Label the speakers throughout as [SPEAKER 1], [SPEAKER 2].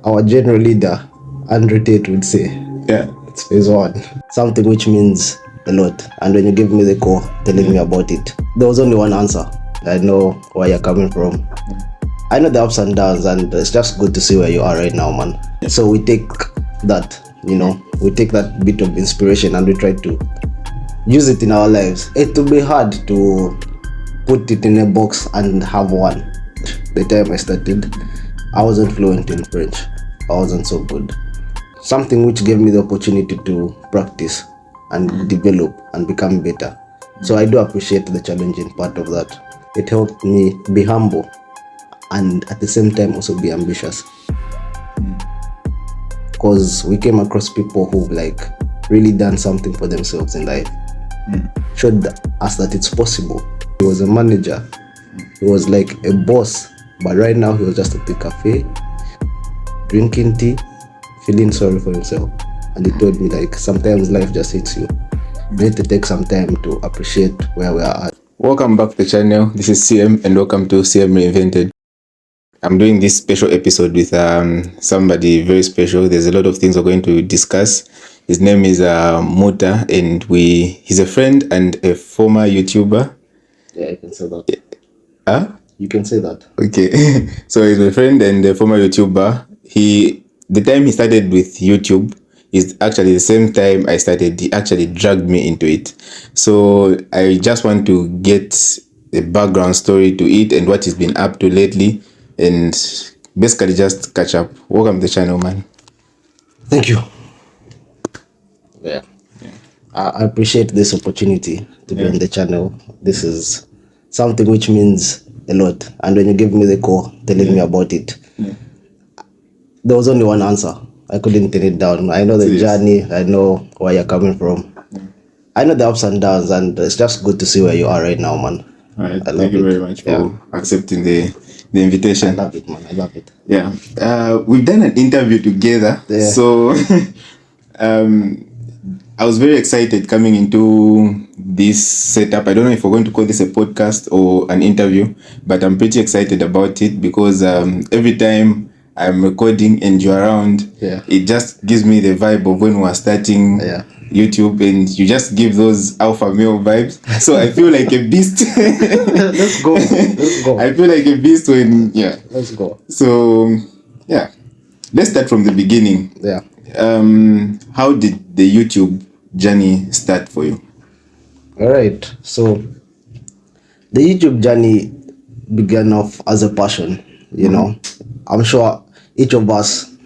[SPEAKER 1] our general leader, Andrew Tate, would say.
[SPEAKER 2] Yeah.
[SPEAKER 1] It's phase one. Something which means a lot. And when you gave me the call telling me about it, there was only one answer. I know where you're coming from. I know the ups and downs, and it's just good to see where you are right now, man. So we take that, we take that bit of inspiration and we try to use it in our lives. It will be hard to put it in a box and have one. The time I started, I wasn't fluent in French. I wasn't so good. Something which gave me the opportunity to practice and develop and become better. So I do appreciate the challenging part of that. It helped me be humble and at the same time also be ambitious. Because we came across people who really done something for themselves in life. Showed us that it's possible. He was a manager. He was like a boss. But right now he was just at the cafe, drinking tea, feeling sorry for himself. And he told me sometimes life just hits you. You need to take some time to appreciate where we are at.
[SPEAKER 2] Welcome back to the channel. This is CM and welcome to CM Reinvented. I'm doing this special episode with somebody very special. There's a lot of things we're going to discuss. His name is Mota, and he's a friend and a former YouTuber.
[SPEAKER 1] Yeah, you can say that.
[SPEAKER 2] Huh?
[SPEAKER 1] You can say that.
[SPEAKER 2] Okay. So he's a friend and a former YouTuber. The time he started with YouTube is actually the same time I started. He actually dragged me into it. So I just want to get a background story to it and what he's been up to lately, and basically just catch up. Welcome to the channel, man.
[SPEAKER 1] Thank you. Yeah. I appreciate this opportunity to be on the channel. This is something which means a lot. And when you gave me the call telling me about it, there was only one answer. I couldn't turn it down. I know the journey. I know where you're coming from. I know the ups and downs, and it's just good to see where you are right now, man.
[SPEAKER 2] All right. Thank you very much for accepting the invitation.
[SPEAKER 1] I love it, man. I love it.
[SPEAKER 2] Yeah. We've done an interview together. Yeah. So I was very excited coming into this setup. I don't know if we're going to call this a podcast or an interview, but I'm pretty excited about it because every time I'm recording and you're around, it just gives me the vibe of when we're starting YouTube, and you just give those alpha male vibes. So I feel like a beast.
[SPEAKER 1] Let's go.
[SPEAKER 2] I feel like a beast when,
[SPEAKER 1] Let's go.
[SPEAKER 2] So, let's start from the beginning.
[SPEAKER 1] Yeah.
[SPEAKER 2] How did the YouTube journey start for you?
[SPEAKER 1] All right. So the YouTube journey began off as a passion, I'm sure each of us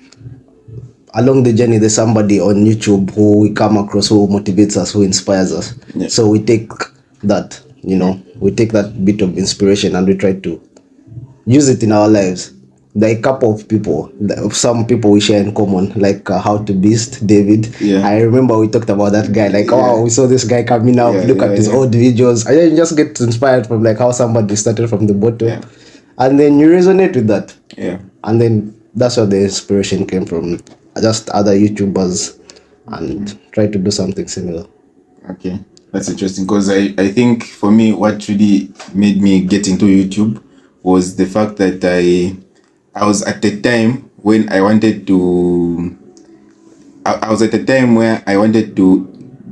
[SPEAKER 1] along the journey, there's somebody on YouTube who we come across, who motivates us, who inspires us. Yeah. So we take that, we take that bit of inspiration and we try to use it in our lives. There are a couple of people, some people we share in common, like How to Beast, David. Yeah. I remember we talked about that guy, we saw this guy coming up, look at his old videos. And then you just get inspired from how somebody started from the bottom. Yeah. And then you resonate with that. Yeah. And then that's where the inspiration came from. Just other YouTubers and try to do something similar.
[SPEAKER 2] Okay. That's interesting because I think for me, what really made me get into YouTube was the fact that I was at the time when I wanted to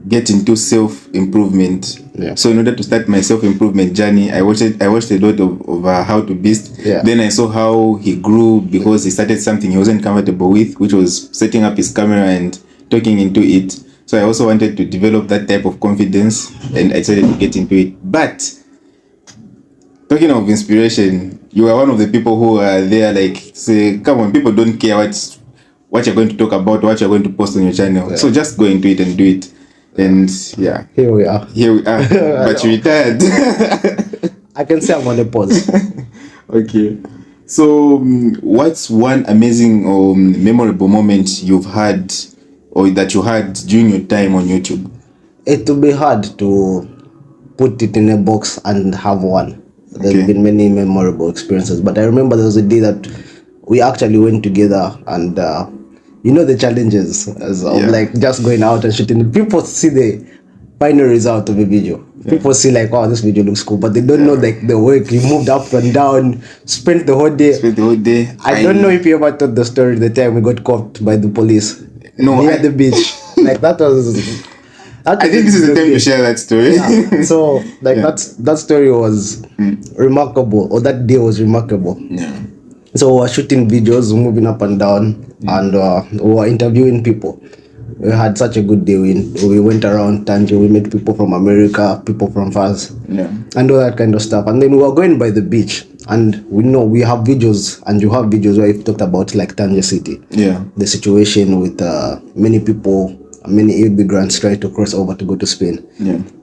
[SPEAKER 2] get into self-improvement. Yeah. So in order to start my self-improvement journey, I watched a lot of How to Beast. Yeah. Then I saw how he grew because he started something he wasn't comfortable with, which was setting up his camera and talking into it. So I also wanted to develop that type of confidence, and I decided to get into it. But talking of inspiration, you are one of the people who are there say, come on, people don't care what you're going to talk about, what you're going to post on your channel. Yeah. So just go into it and do it. And
[SPEAKER 1] here we are.
[SPEAKER 2] But you retired.
[SPEAKER 1] I can say I'm on a pause.
[SPEAKER 2] Okay. So what's one amazing or memorable moment you've had or that you had during your time on YouTube?
[SPEAKER 1] It will be hard to put it in a box and have one. There's been many memorable experiences, but I remember there was a day that we actually went together and the challenges of just going out and shooting. People see final result of a video. People see like, oh, this video looks cool, but they don't know like the work. You moved up and down, spent the whole day. I don't know if you ever told the story the time we got caught by the police.
[SPEAKER 2] No,
[SPEAKER 1] near the beach. Like that was.
[SPEAKER 2] I think this is the time to share that story.
[SPEAKER 1] Yeah. So like that story was remarkable, or that day was remarkable.
[SPEAKER 2] Yeah.
[SPEAKER 1] So we were shooting videos, moving up and down, and we were interviewing people. We had such a good day. We went around Tangier. We met people from America, people from France, and all that kind of stuff. And then we were going by the beach, and we know we have videos, and you have videos where you've talked about like Tangier City, the situation with many people, many immigrants trying to cross over to go to Spain.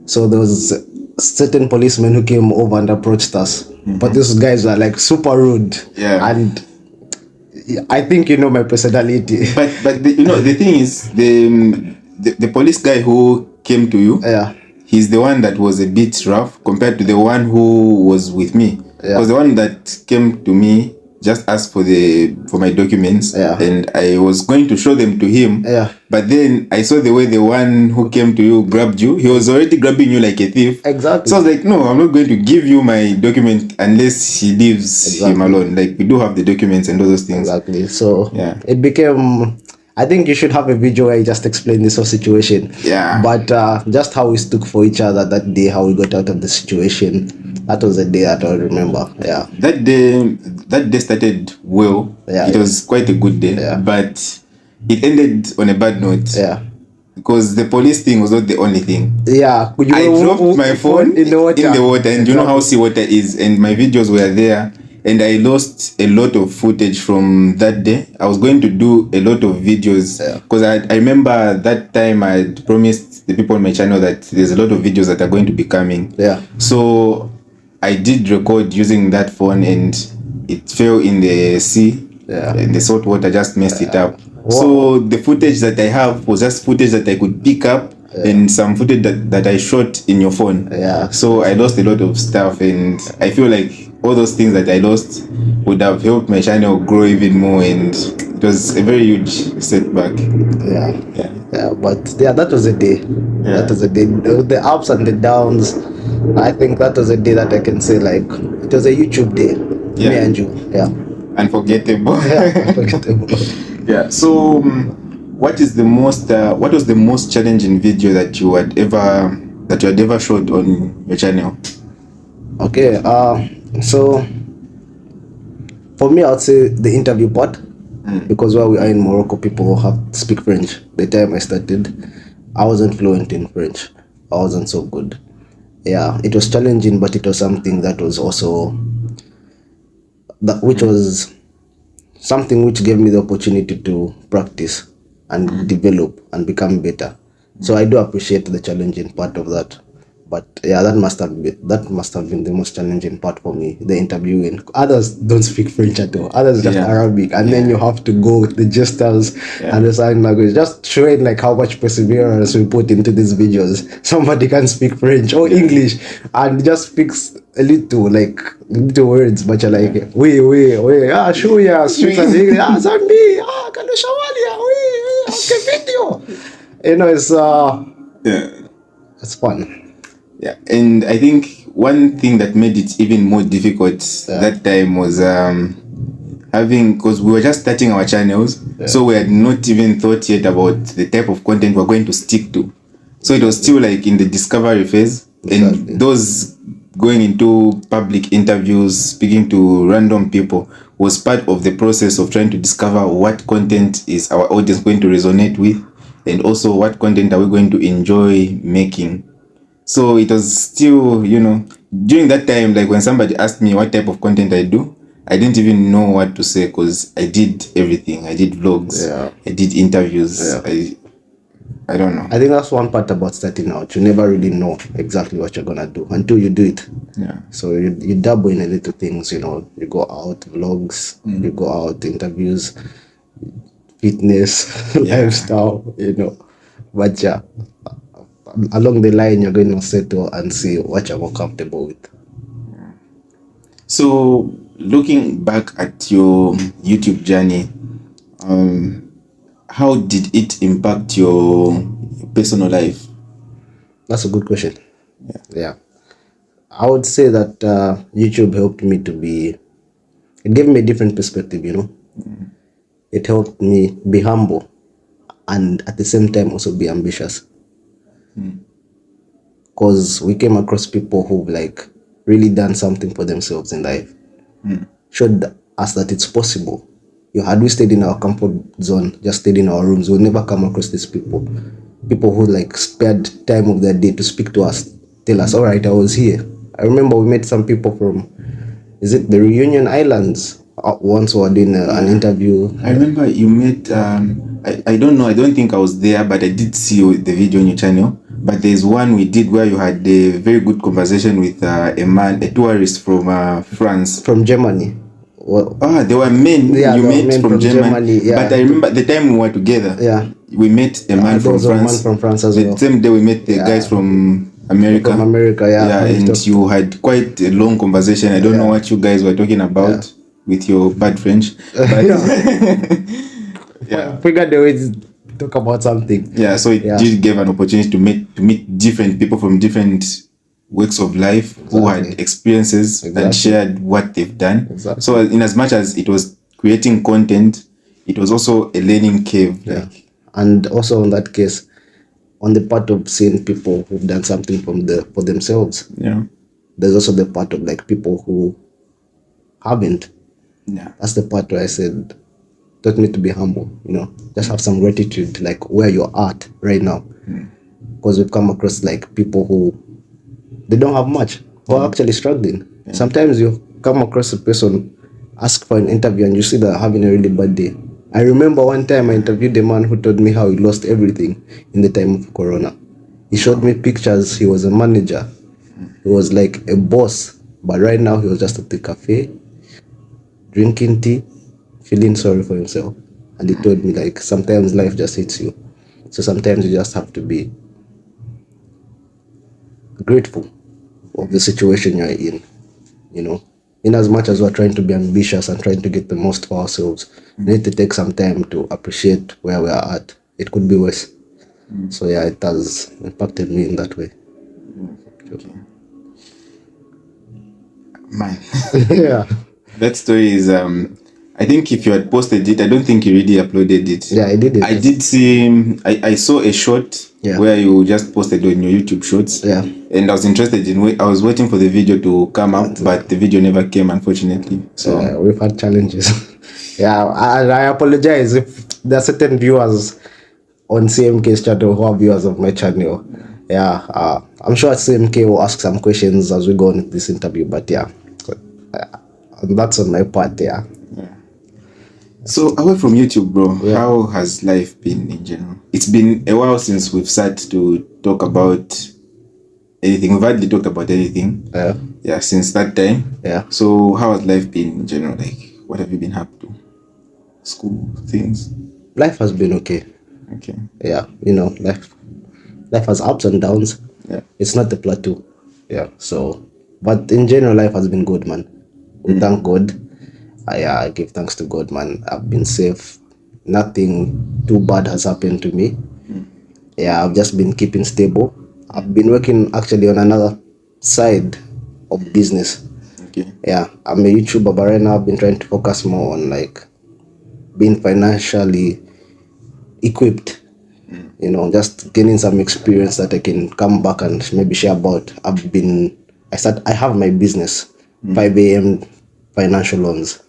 [SPEAKER 1] So there was certain policemen who came over and approached us, but these guys were like super rude, and I think you know my personality.
[SPEAKER 2] But the thing is, the police guy who came to you, he's the one that was a bit rough compared to the one who was with me. Because the one that came to me just asked for my documents, and I was going to show them to him. But then I saw the way the one who came to you grabbed you. He was already grabbing you like a thief.
[SPEAKER 1] Exactly.
[SPEAKER 2] So I was like, no, I'm not going to give you my document unless he leaves him alone. Like, we do have the documents and all those things.
[SPEAKER 1] Exactly. So it became. I think you should have a video where you just explain this whole situation. But just how we stood for each other that day, how we got out of the situation. That was the day that I remember.
[SPEAKER 2] That day started well. It was quite a good day. But it ended on a bad note. Because the police thing was not the only thing. I dropped my phone in the water, and you know how seawater is, and my videos were there. And I lost a lot of footage from that day. I was going to do a lot of videos because I remember that time I had promised the people on my channel that there's a lot of videos that are going to be coming. So I did record using that phone, and it fell in the sea. And the salt water just messed it up. So the footage that I have was just footage that I could pick up and some footage that I shot in your phone. So I lost a lot of stuff, and I feel like all those things that I lost would have helped my channel grow even more, and it was a very huge setback. But
[SPEAKER 1] that was a day. That was a day. The ups and the downs. I think that was a day that I can say like it was a YouTube day. Me and you.
[SPEAKER 2] Unforgettable.
[SPEAKER 1] Unforgettable.
[SPEAKER 2] So what was the most challenging video that you had ever shot on your channel?
[SPEAKER 1] Okay, so for me, I'd say the interview part, because while we are in Morocco, people have to speak French. The time I started, I wasn't fluent in French. I wasn't so good. It was challenging, but it was something that was also which was something which gave me the opportunity to practice and develop and become better. So I do appreciate the challenging part of that. But that must have been the most challenging part for me, the interviewing. Others don't speak French at all. Others just Arabic, and then you have to go with the gestures and the sign language. Just showing like how much perseverance we put into these videos. Somebody can speak French or English and just speaks a little words, but you're like shuya, zambi, kaloshawalia, video. It's fun.
[SPEAKER 2] And I think one thing that made it even more difficult that time was because we were just starting our channels, so we had not even thought yet about the type of content we're going to stick to. So it was still like in the discovery phase, and those going into public interviews, speaking to random people was part of the process of trying to discover what content is our audience going to resonate with, and also what content are we going to enjoy making. So it was still, during that time, like when somebody asked me what type of content I do, I didn't even know what to say, because I did everything. I did vlogs, I did interviews. I don't know.
[SPEAKER 1] I think that's one part about starting out. You never really know exactly what you're gonna do until you do it. So you dabble in a little things, you go out, vlogs, you go out, interviews, fitness, lifestyle, But along the line, you're going to settle and see what you're more comfortable with.
[SPEAKER 2] So, looking back at your YouTube journey, how did it impact your personal life?
[SPEAKER 1] That's a good question. Yeah. I would say that YouTube helped me it gave me a different perspective, It helped me be humble and at the same time also be ambitious. Because we came across people who've like really done something for themselves in life. Showed us that it's possible. Had we stayed in our comfort zone, just stayed in our rooms, we'll never come across these people. People who like spared time of their day to speak to us, tell us, all right, I was here. I remember we met some people from, is it the Reunion Islands? Once we were doing an interview.
[SPEAKER 2] I remember you met, I don't know, I don't think I was there, but I did see the video on your channel. But there's one we did where you had a very good conversation with a tourist from France.
[SPEAKER 1] From Germany.
[SPEAKER 2] Well, there were men you met from Germany. Yeah. But I remember the time we were together, we met a man from France.
[SPEAKER 1] A man from France as well.
[SPEAKER 2] The same day we met the guys from America.
[SPEAKER 1] From America,
[SPEAKER 2] and you had quite a long conversation. I don't know what you guys were talking about with your bad French. But
[SPEAKER 1] figured the way to talk about something.
[SPEAKER 2] Yeah, so it did give an opportunity to meet different people from different works of life who had experiences and shared what they've done. So in as much as it was creating content, it was also a learning curve.
[SPEAKER 1] And also in that case, on the part of seeing people who've done something for themselves. There's also the part of like people who haven't. That's the part where I said taught me to be humble, just have some gratitude like where you're at right now. Because we've come across like people who they don't have much or actually struggling. Sometimes you come across a person, ask for an interview, and you see they're having a really bad day. I remember one time I interviewed a man who told me how he lost everything in the time of Corona. He showed me pictures. He was a manager. He was like a boss. But right now he was just at the cafe, drinking tea, feeling sorry for himself. And he told me like sometimes life just hits you. So sometimes you just have to be grateful of the situation you're in, in as much as we're trying to be ambitious and trying to get the most for ourselves, we need to take some time to appreciate where we are at. It could be worse. So it has impacted me in that way.
[SPEAKER 2] Okay. Man.
[SPEAKER 1] Yeah.
[SPEAKER 2] That story is I think if you had posted it, I don't think you really uploaded it.
[SPEAKER 1] Yeah, I did it.
[SPEAKER 2] I did see, I saw a shot where you just posted on your YouTube shorts.
[SPEAKER 1] Yeah.
[SPEAKER 2] And I was interested in, I was waiting for the video to come up, but the video never came, unfortunately. So
[SPEAKER 1] we've had challenges. I apologize if there are certain viewers on CMK's channel who are viewers of my channel. I'm sure CMK will ask some questions as we go on with this interview, but that's on my part.
[SPEAKER 2] So away from YouTube, bro, how has life been in general? It's been a while since we've sat to talk about anything. We've hardly talked about anything. Since that time. So how has life been in general? Like, what have you been up to? School, things?
[SPEAKER 1] Life has been okay.
[SPEAKER 2] Okay.
[SPEAKER 1] Life has ups and downs. It's not a plateau. So, but in general, life has been good, man. We thank God. I give thanks to God, man. I've been safe. Nothing too bad has happened to me. I've just been keeping stable. I've been working actually on another side of business.
[SPEAKER 2] Okay.
[SPEAKER 1] I'm a YouTuber, but right now I've been trying to focus more on like being financially equipped. Just gaining some experience that I can come back and maybe share about. I have my business, 5 a.m. financial loans.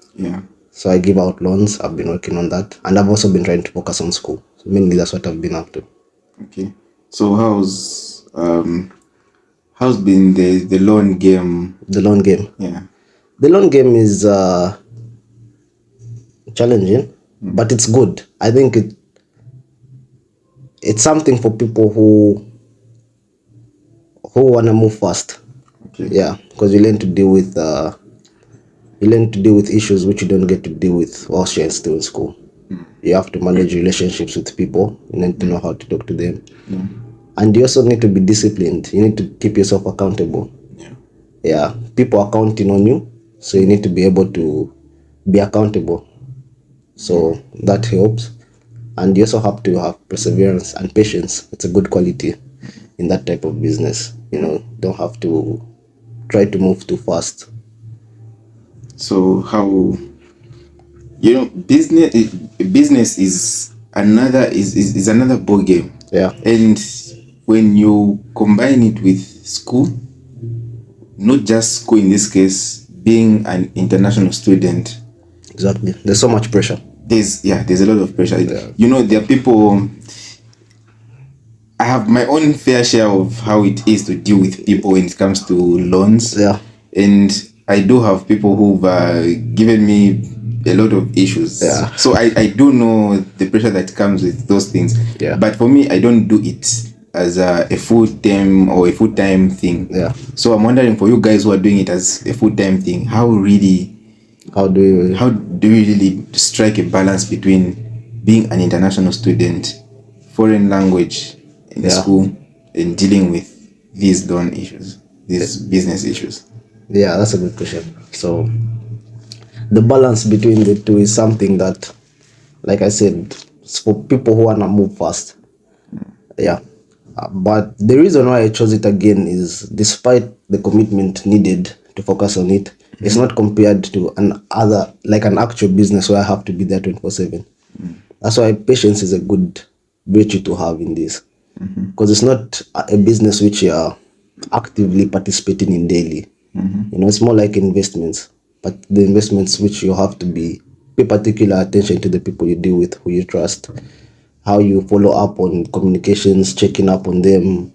[SPEAKER 1] So I give out loans. I've been working on that, and I've also been trying to focus on school. So mainly that's what I've been up to.
[SPEAKER 2] Okay. So how's been the loan game?
[SPEAKER 1] The loan game. The loan game is challenging, but it's good. I think it's something for people who wanna move fast.
[SPEAKER 2] Okay.
[SPEAKER 1] Because you learn to deal with issues which you don't get to deal with whilst you're still in school. You have to manage relationships with people. You need to know how to talk to them. And you also need to be disciplined. You need to keep yourself accountable. People are counting on you, so you need to be able to be accountable. So that helps. And you also have to have perseverance and patience. It's a good quality. in that type of business. Don't have to try to move too fast.
[SPEAKER 2] So how, business is another ball game.
[SPEAKER 1] Yeah.
[SPEAKER 2] And when you combine it with school, not just school in this case, being an international student.
[SPEAKER 1] Exactly. There's so much pressure.
[SPEAKER 2] There's a lot of pressure.
[SPEAKER 1] Yeah.
[SPEAKER 2] There are people. I have my own fair share of how it is to deal with people when it comes to loans.
[SPEAKER 1] Yeah.
[SPEAKER 2] And I do have people who've given me a lot of issues.
[SPEAKER 1] Yeah.
[SPEAKER 2] So I do know the pressure that comes with those things.
[SPEAKER 1] Yeah.
[SPEAKER 2] But for me, I don't do it as a full-time or a full-time thing.
[SPEAKER 1] Yeah.
[SPEAKER 2] So I'm wondering, for you guys who are doing it as a full-time thing, how do you really strike a balance between being an international student, foreign language in school, and dealing with these loan issues, these business issues?
[SPEAKER 1] Yeah, that's a good question. So the balance between the two is something that, like I said, it's for people who want to move fast. Yeah. But the reason why I chose it again is, despite the commitment needed to focus on it, it's not compared to an actual business where I have to be there 24/7. That's why patience is a good virtue to have in this, because it's not a business which you are actively participating in daily. It's more like investments, but the investments which you have to pay particular attention to the people you deal with, who you trust, how you follow up on communications, checking up on them,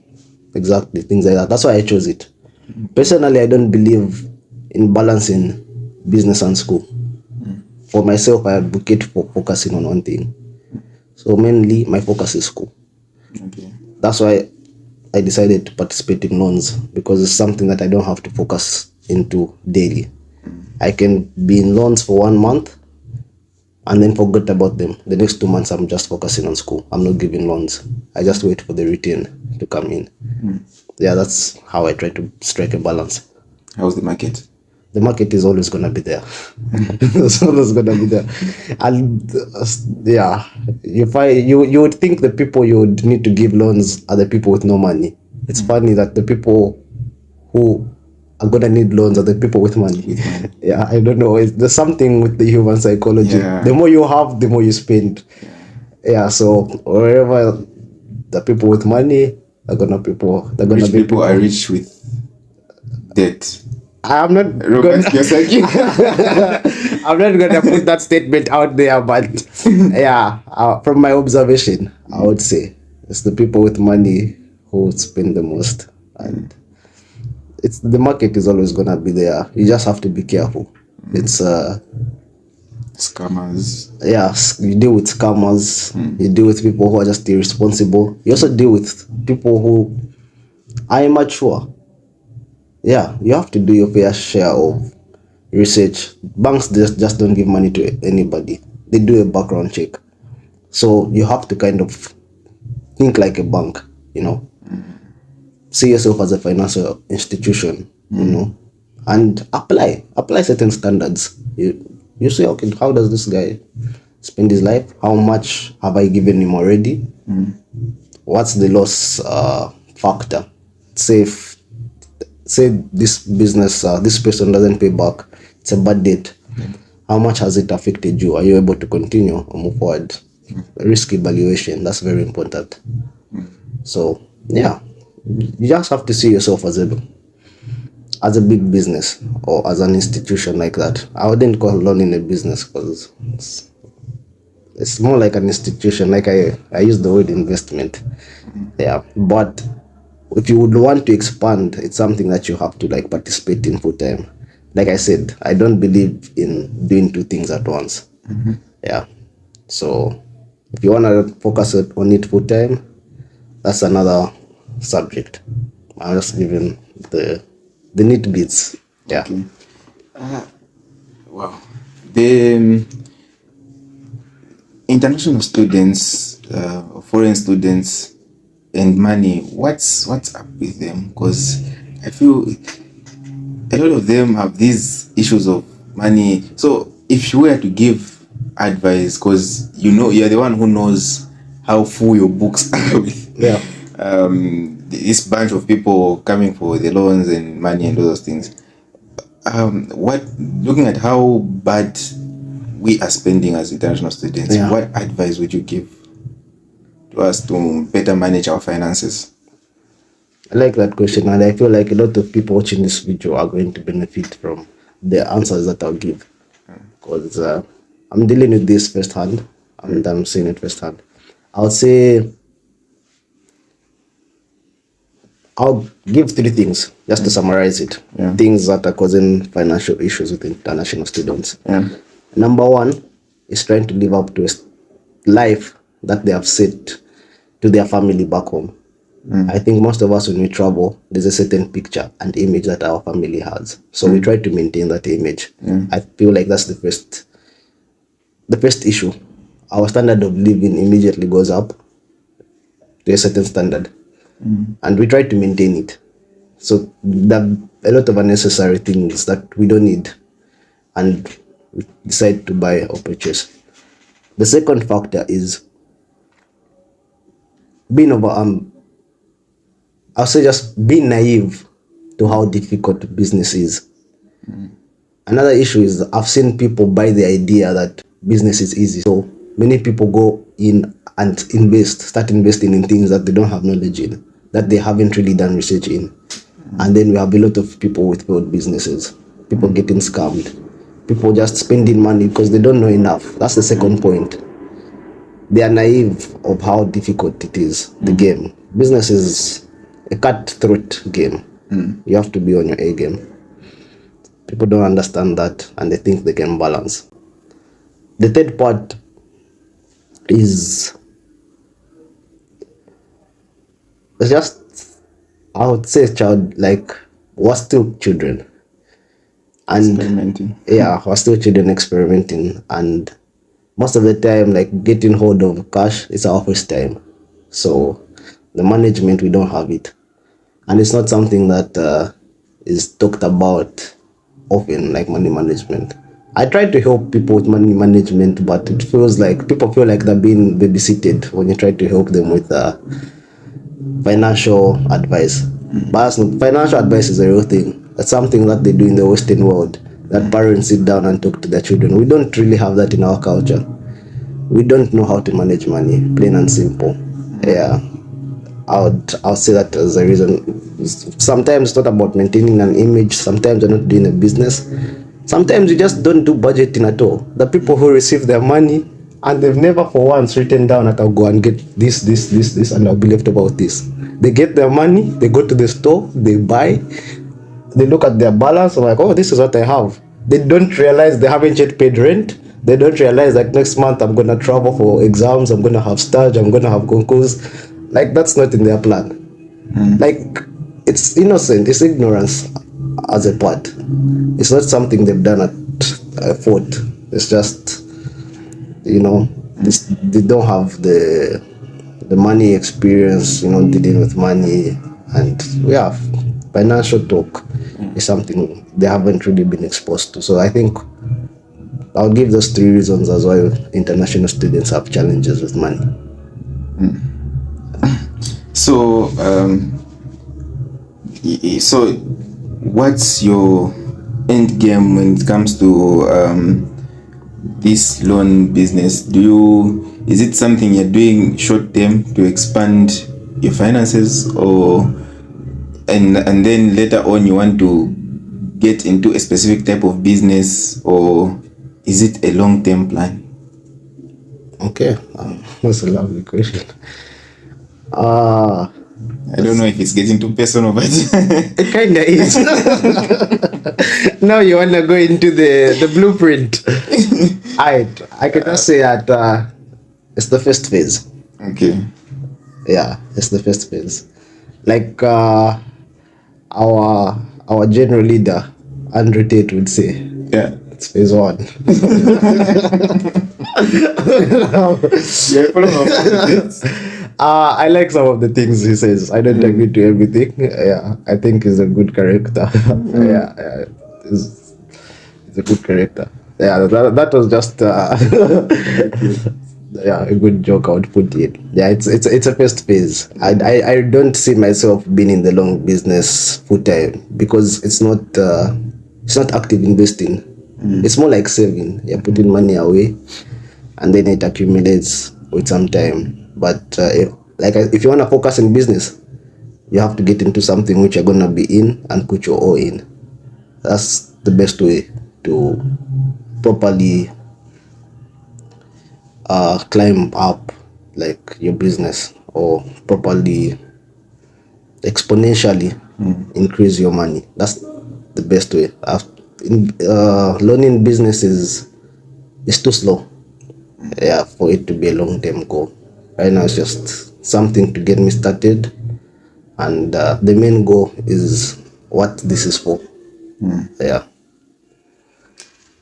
[SPEAKER 1] exactly, things like that. That's why I chose it. Personally, I don't believe in balancing business and school. For myself, I advocate for focusing on one thing. So mainly, my focus is school.
[SPEAKER 2] Okay.
[SPEAKER 1] That's why I decided to participate in loans, because it's something that I don't have to focus into daily. I can be in loans for 1 month and then forget about them. The next 2 months, I'm just focusing on school. I'm not giving loans. I just wait for the return to come in. Yeah, that's how I try to strike a balance.
[SPEAKER 2] How's the market?
[SPEAKER 1] The market is always going to be there. It's always going to be there. And you would think the people you would need to give loans are the people with no money. It's funny that the people who are going to need loans are the people with money. Yeah, I don't know. There's something with the human psychology.
[SPEAKER 2] Yeah.
[SPEAKER 1] The more you have, the more you spend. Yeah, so wherever the people with money are going to people.
[SPEAKER 2] Rich people are rich with debt.
[SPEAKER 1] I'm not going to put that statement out there, but yeah, from my observation, I would say it's the people with money who spend the most, and the market is always going to be there. You just have to be careful. It's
[SPEAKER 2] scammers.
[SPEAKER 1] Yeah, you deal with scammers. You deal with people who are just irresponsible. You also deal with people who are immature. Yeah, you have to do your fair share of research. Banks just don't give money to anybody. They do a background check. So you have to kind of think like a bank, See yourself as a financial institution, and apply certain standards. You say, okay, how does this guy spend his life? How much have I given him already? What's the loss factor? Say this business, this person doesn't pay back, it's a bad debt. How much has it affected you? Are you able to continue or move forward? Risk evaluation, that's very important. So yeah, you just have to see yourself as a big business or as an institution like that. I wouldn't call loaning a business, because it's more like an institution. Like I use the word investment. Yeah, but if you would want to expand, it's something that you have to participate in full time. Like I said, I don't believe in doing two things at once. Yeah. So if you want to focus on it full time, that's another subject. I'm just giving the neat bits. Yeah.
[SPEAKER 2] Okay. Wow. The international students, foreign students, and money, what's up with them? Because I feel a lot of them have these issues of money. So if you were to give advice, because you're the one who knows how full your books are with this bunch of people coming for the loans and money and all those things. What, looking at how bad we are spending as international students, what advice would you give to us to better manage our finances?
[SPEAKER 1] I like that question, and I feel like a lot of people watching this video are going to benefit from the answers that I'll give, because I'm dealing with this firsthand, and I'm seeing it firsthand. I'll give 3 things just to summarize it. Things that are causing financial issues with international students. Number 1 is trying to live up to a life that they have set to their family back home. I think most of us, when we travel, there's a certain picture and image that our family has. So we try to maintain that image. I feel like that's the first issue. Our standard of living immediately goes up to a certain standard. And we try to maintain it. So there are a lot of unnecessary things that we don't need, and we decide to buy or purchase. The second factor is I'll say just being naive to how difficult business is. Another issue is I've seen people buy the idea that business is easy. So many people go in and start investing in things that they don't have knowledge in, that they haven't really done research in. And then we have a lot of people with failed businesses, people getting scammed, people just spending money because they don't know enough. That's the second point. They are naive of how difficult it is, the game. Business is a cutthroat game. You have to be on your A game. People don't understand that, and they think they can balance. The third part is just, I would say, we're still children. And
[SPEAKER 2] experimenting.
[SPEAKER 1] We're still children experimenting, and most of the time, like, getting hold of cash is our first time. So the management, we don't have it, and it's not something that is talked about often, like money management. I try to help people with money management, but it feels like people feel like they're being babysitted when you try to help them with financial advice. But financial advice is a real thing. That's something that they do in the Western world, that parents sit down and talk to their children. We don't really have that in our culture. We don't know how to manage money, plain and simple. I'll say that as a reason. Sometimes it's not about maintaining an image. Sometimes you're not doing a business. Sometimes you just don't do budgeting at all. The people who receive their money and they've never for once written down that I'll go and get this, and I'll be left about this. They get their money, they go to the store, they buy, they look at their balance, and like, oh, this is what I have. They don't realize they haven't yet paid rent. They don't realize that next month I'm going to travel for exams, I'm going to have stage, I'm going to have concours. Like, that's not in their plan. Like, it's innocent, it's ignorance as a part. It's not something they've done at fault. It's just, they don't have the money experience, dealing with money. And financial talk is something they haven't really been exposed to. So I think I'll give those 3 reasons as why international students have challenges with money.
[SPEAKER 2] So, what's your end game when it comes to this loan business? Is it something you're doing short term to expand your finances, and then later on you want to get into a specific type of business, or is it a long term plan?
[SPEAKER 1] Okay, that's a lovely question.
[SPEAKER 2] I don't know if it's getting too personal, but
[SPEAKER 1] it kind of is. Now you want to go into the blueprint. I can just say that it's the first phase.
[SPEAKER 2] Okay.
[SPEAKER 1] Yeah, it's the first phase. Like our general leader, Andrew Tate, would say.
[SPEAKER 2] Yeah.
[SPEAKER 1] It's phase 1. I like some of the things he says. I don't agree to everything. I think he's a good character. He's a good character. That was just Yeah, a good joke I would put it. Yeah, it's a first phase. I don't see myself being in the long business full time because it's not active investing. It's more like saving. You're putting money away, and then it accumulates with some time. But if you want to focus in business, you have to get into something which you're gonna be in and put your all in. That's the best way to properly climb up like your business, or properly exponentially increase your money. That's the best way. Learning business is too slow, yeah, for it to be a long-term goal. Right now it's just something to get me started, and the main goal is what this is for. Yeah.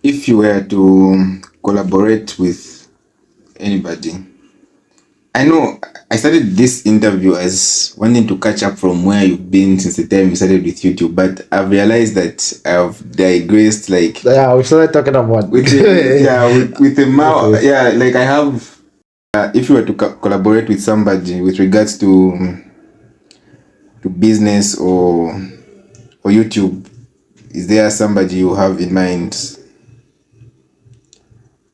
[SPEAKER 2] If you were to collaborate with anybody, I know I started this interview as wanting to catch up from where you've been since the time you started with YouTube, but I've realized that I've digressed. Like,
[SPEAKER 1] Yeah, we started talking about
[SPEAKER 2] with the mouth. Yeah, like I have. If you were to collaborate with somebody with regards to business or YouTube, is there somebody you have in mind?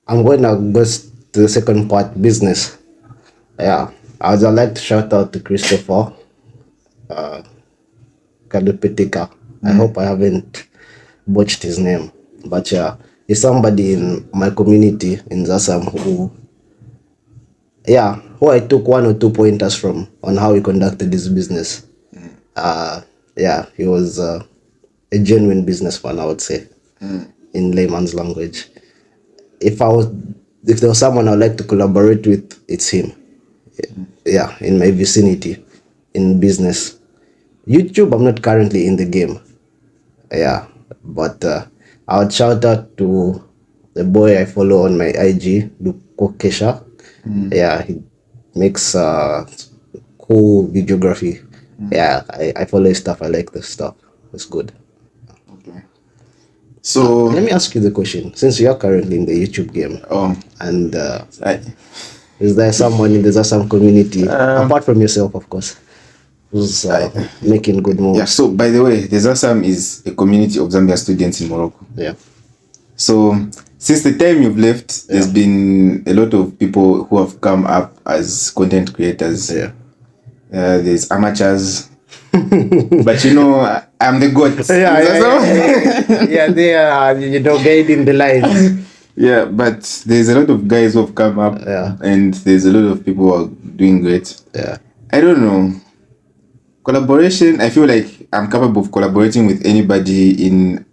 [SPEAKER 1] I'm going to go to the second part, business. Yeah, I'd like to shout out to Christopher Kadupitika. I hope I haven't botched his name, but yeah, he's somebody in my community in Zasam who I took 1 or 2 pointers from on how he conducted his business. Yeah, he was a genuine businessman, I would say, in layman's language. If there was someone I'd like to collaborate with, it's him. Yeah, in my vicinity, in business. YouTube, I'm not currently in the game. Yeah, but I would shout out to the boy I follow on my IG, Luko Kesha. Yeah, he makes cool videography. Yeah, I follow his stuff. I like this stuff. It's good.
[SPEAKER 2] Okay. So
[SPEAKER 1] let me ask you the question. Since you are currently in the YouTube game, and is there someone in the Zasam community, apart from yourself, of course, who's making good moves?
[SPEAKER 2] Yeah. So by the way, the Zasam is a community of Zambian students in Morocco.
[SPEAKER 1] Yeah.
[SPEAKER 2] So since the time you've left, there's been a lot of people who have come up as content creators.
[SPEAKER 1] Yeah.
[SPEAKER 2] There's amateurs, but you know, I'm the goat.
[SPEAKER 1] Yeah, they are, guiding the line.
[SPEAKER 2] Yeah, but there's a lot of guys who have come up, and there's a lot of people who are doing great.
[SPEAKER 1] Yeah.
[SPEAKER 2] I don't know. Collaboration, I feel like I'm capable of collaborating with anybody in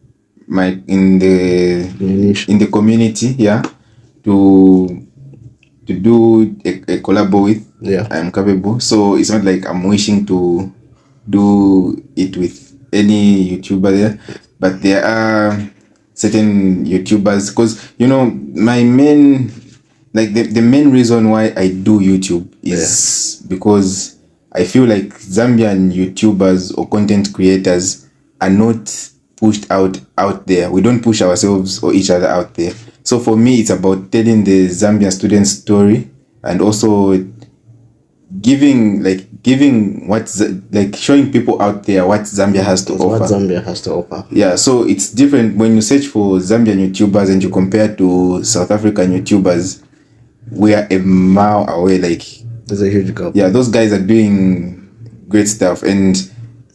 [SPEAKER 2] the community, to do a collab with.
[SPEAKER 1] Yeah,
[SPEAKER 2] I'm capable. So it's not like I'm wishing to do it with any YouTuber there, but there are certain YouTubers, because my main, like the main reason why I do YouTube is because I feel like Zambian YouTubers or content creators are not pushed out there. We don't push ourselves or each other out there. So for me, it's about telling the Zambian student story, and also giving showing people out there what Zambia has to offer.
[SPEAKER 1] What Zambia has to offer.
[SPEAKER 2] Yeah, so it's different when you search for Zambian YouTubers and you compare to South African YouTubers. We are a mile away. Like,
[SPEAKER 1] there's a huge gap.
[SPEAKER 2] Yeah, those guys are doing great stuff, and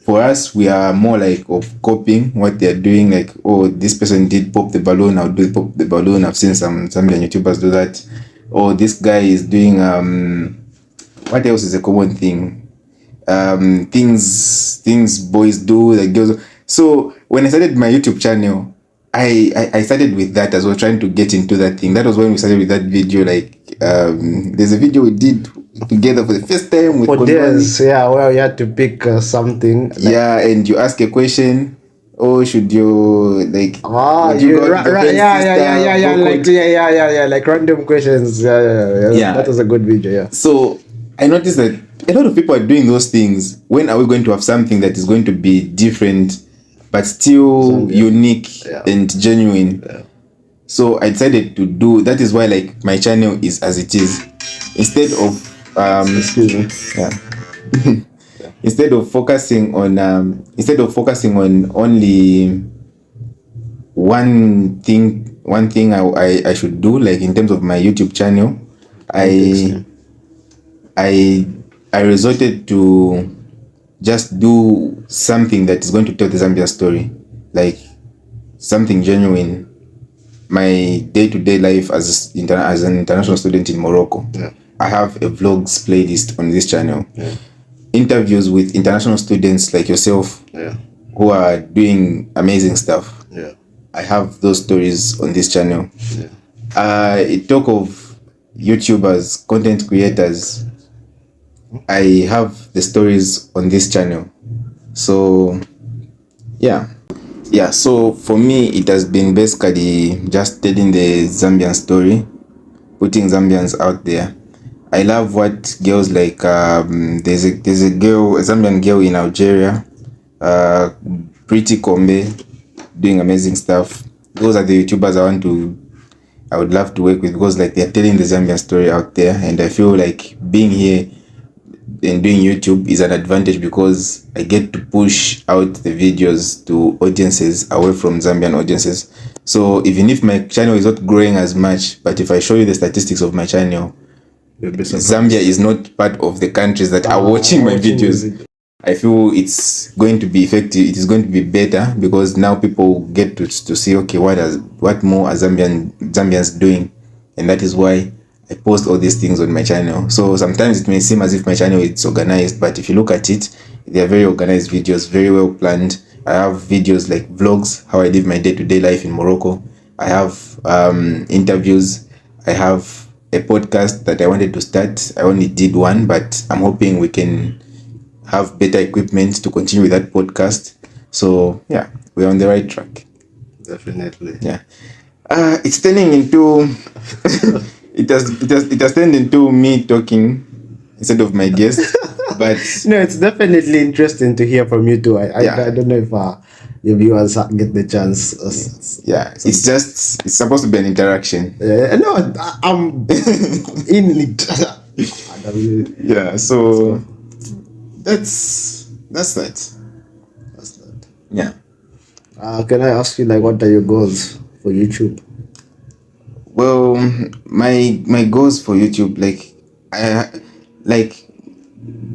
[SPEAKER 2] for us, we are more like of copying what they're doing. Like, oh, this person did pop the balloon, I'll do pop the balloon. I've seen some Zambian YouTubers do that. Or this guy is doing what else is a common thing? Things boys do, like girls. So when I started my YouTube channel, I started with that as well, trying to get into that thing. That was when we started with that video. Like, there's a video we did together for the first time with
[SPEAKER 1] days, where you had to pick something.
[SPEAKER 2] Like, and you ask a question. Oh, should you like?
[SPEAKER 1] Like random questions. Yeah. That was a good video. Yeah.
[SPEAKER 2] So I noticed that a lot of people are doing those things. When are we going to have something that is going to be different, but still unique and genuine? Yeah. So I decided to do that. Is why like my channel is as it is. Instead of
[SPEAKER 1] excuse me.
[SPEAKER 2] yeah. instead of focusing on only one thing I should do, like in terms of my YouTube channel, I resorted to just do something that is going to tell the Zambia story, like something genuine. My day-to-day life as an international student in Morocco.
[SPEAKER 1] Yeah.
[SPEAKER 2] I have a vlogs playlist on this channel.
[SPEAKER 1] Yeah.
[SPEAKER 2] Interviews with international students like yourself, who are doing amazing stuff.
[SPEAKER 1] Yeah.
[SPEAKER 2] I have those stories on this channel.
[SPEAKER 1] Yeah.
[SPEAKER 2] I talk of YouTubers, content creators. I have the stories on this channel. So yeah, so for me it has been basically just telling the Zambian story, putting Zambians out there. I love what girls like there's a Zambian girl in Algeria, Pretty Kombe, doing amazing stuff. Those are the YouTubers I would love to work with, because like they're telling the Zambian story out there, and I feel like being here and doing YouTube is an advantage because I get to push out the videos to audiences away from Zambian audiences. So even if my channel is not growing as much, but if I show you the statistics of my channel, Zambia is not part of the countries that are watching my videos. I feel it's going to be effective. It is going to be better because now people get to see, okay, what more are Zambians doing, and that is why I post all these things on my channel. So sometimes it may seem as if my channel is organized, but if you look at it, they are very organized videos, very well planned. I have videos like vlogs, how I live my day-to-day life in Morocco. I have interviews. I have a podcast that I wanted to start. I only did one, but I'm hoping we can have better equipment to continue with that podcast. So yeah, we're on the right track.
[SPEAKER 1] Definitely.
[SPEAKER 2] Yeah. It's turning into it has turned into me talking instead of my guest. But
[SPEAKER 1] no, it's definitely interesting to hear from you too. I don't know if your viewers get the chance.
[SPEAKER 2] It's supposed to be an interaction.
[SPEAKER 1] No, I'm in it.
[SPEAKER 2] Yeah, so that's that. Yeah.
[SPEAKER 1] Can I ask you, like, what are your goals for YouTube?
[SPEAKER 2] Well, my goals for YouTube,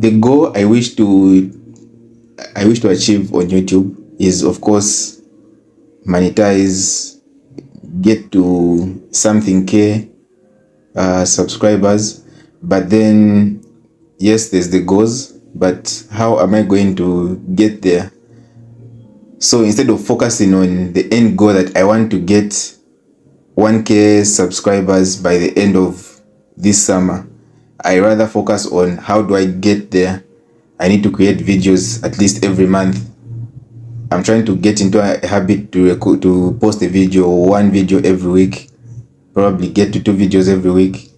[SPEAKER 2] the goal I wish to achieve on YouTube is, of course, monetize, get to something K subscribers. But then, yes, there's the goals, but how am I going to get there? So instead of focusing on the end goal that I want to get 1K subscribers by the end of this summer, I rather focus on how do I get there. I need to create videos at least every month. I'm trying to get into a habit to post one video every week, probably get to 2 videos every week.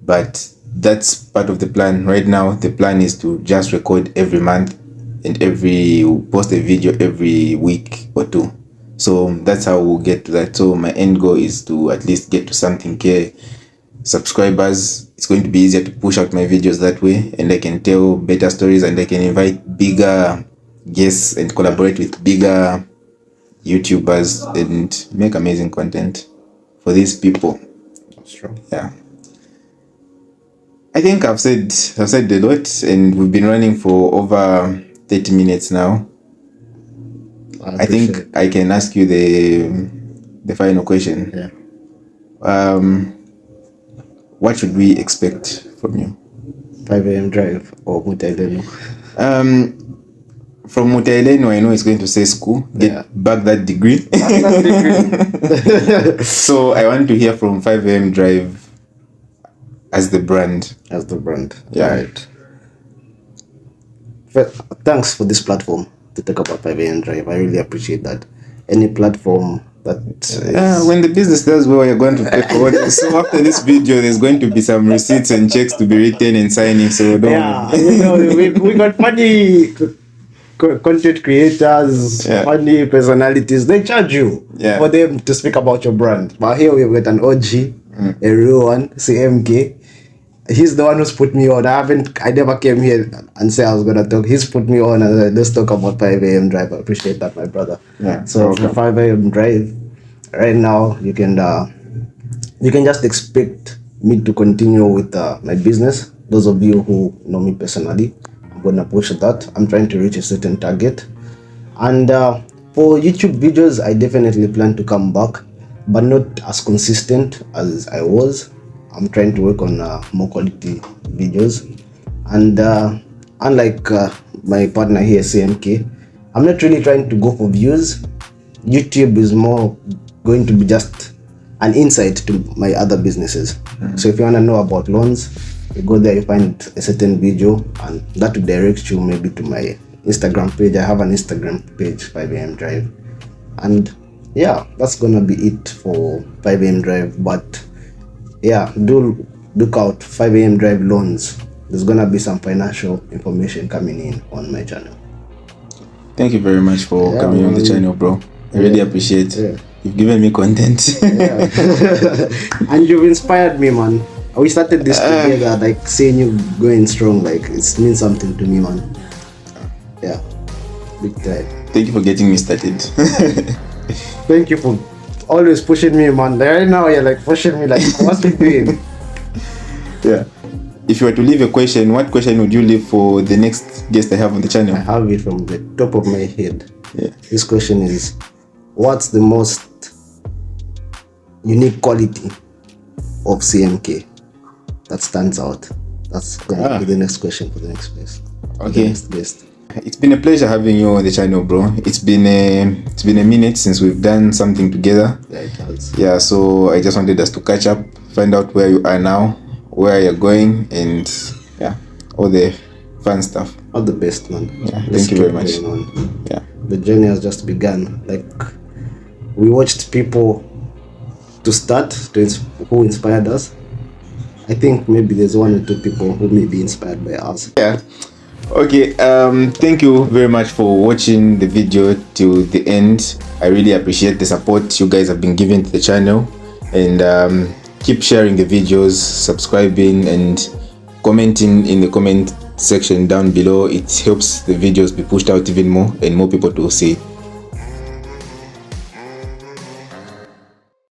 [SPEAKER 2] But that's part of the plan. Right now, the plan is to just record every month and post a video every week or 2. So that's how we'll get to that. So my end goal is to at least get to something K subscribers. It's going to be easier to push out my videos that way, and I can tell better stories, and I can invite bigger guests and collaborate with bigger YouTubers and make amazing content for these people.
[SPEAKER 1] That's true.
[SPEAKER 2] Yeah. I think I've said a lot, and we've been running for over 30 minutes now. I think I can ask you the final question.
[SPEAKER 1] Yeah.
[SPEAKER 2] What should we expect from you?
[SPEAKER 1] 5 a.m. drive or Mutaileno?
[SPEAKER 2] From Mutaileno, I know it's going to say school. Get back that degree. So I want to hear from 5 a.m. drive as the brand.
[SPEAKER 1] Yeah. Right. Thanks for this platform to talk about 5 a.m. drive. I really appreciate that. Any platform that
[SPEAKER 2] when the business does well, you're going to pay for it. So after this video, there's going to be some receipts and checks to be written and signing. So don't.
[SPEAKER 1] Yeah, we got money content creators, funny personalities, they charge you for them to speak about your brand. But here we've got an OG, a real one, CMK. He's the one who's put me on. I never came here and say I was gonna talk. He's put me on and said, let's talk about 5 a.m. drive. I appreciate that, my brother. Yeah. So for 5 a.m. drive, right now you can just expect me to continue with my business. Those of you who know me personally, I'm gonna push that. I'm trying to reach a certain target. And for YouTube videos, I definitely plan to come back, but not as consistent as I was. I'm trying to work on more quality videos. And unlike my partner here, CMK, I'm not really trying to go for views. YouTube is more going to be just an insight to my other businesses. So if you want to know about loans, you go there, you find a certain video, and that will direct you maybe to my Instagram page. I have an Instagram page, 5 a.m. drive. And yeah, that's gonna be it for 5 a.m. drive. But yeah, do look out, 5 a.m. drive loans. There's gonna be some financial information coming in on my channel.
[SPEAKER 2] Thank you very much for coming on the channel, bro. I really appreciate it. You've given me content.
[SPEAKER 1] And you've inspired me, man. We started this together, like seeing you going strong, like it means something to me, man. Yeah, big time.
[SPEAKER 2] Thank you for getting me started.
[SPEAKER 1] Thank you for always pushing me, man. Right now you're like pushing me, like what's he doing?
[SPEAKER 2] Yeah. If you were to leave a question, what question would you leave for the next guest I have on the channel?
[SPEAKER 1] I have it from the top of my head.
[SPEAKER 2] Yeah.
[SPEAKER 1] This question is, what's the most unique quality of CMK that stands out? That's gonna be the next question for the next guest.
[SPEAKER 2] Okay.
[SPEAKER 1] Next guest.
[SPEAKER 2] It's been a pleasure having you on the channel, bro. It's been a minute since we've done something together.
[SPEAKER 1] Yeah, it has.
[SPEAKER 2] Yeah, so I just wanted us to catch up, find out where you are now, where you're going, and yeah, all the fun stuff.
[SPEAKER 1] All the best, man.
[SPEAKER 2] Yeah, thank you very much.
[SPEAKER 1] Yeah, the journey has just begun. Like, we watched people to start who inspired us. I think maybe there's 1 or 2 people who may be inspired by us.
[SPEAKER 2] Yeah. Okay, thank you very much for watching the video till the end. I really appreciate the support you guys have been giving to the channel, and keep sharing the videos, subscribing, and commenting in the comment section down below. It helps the videos be pushed out even more and more people to see.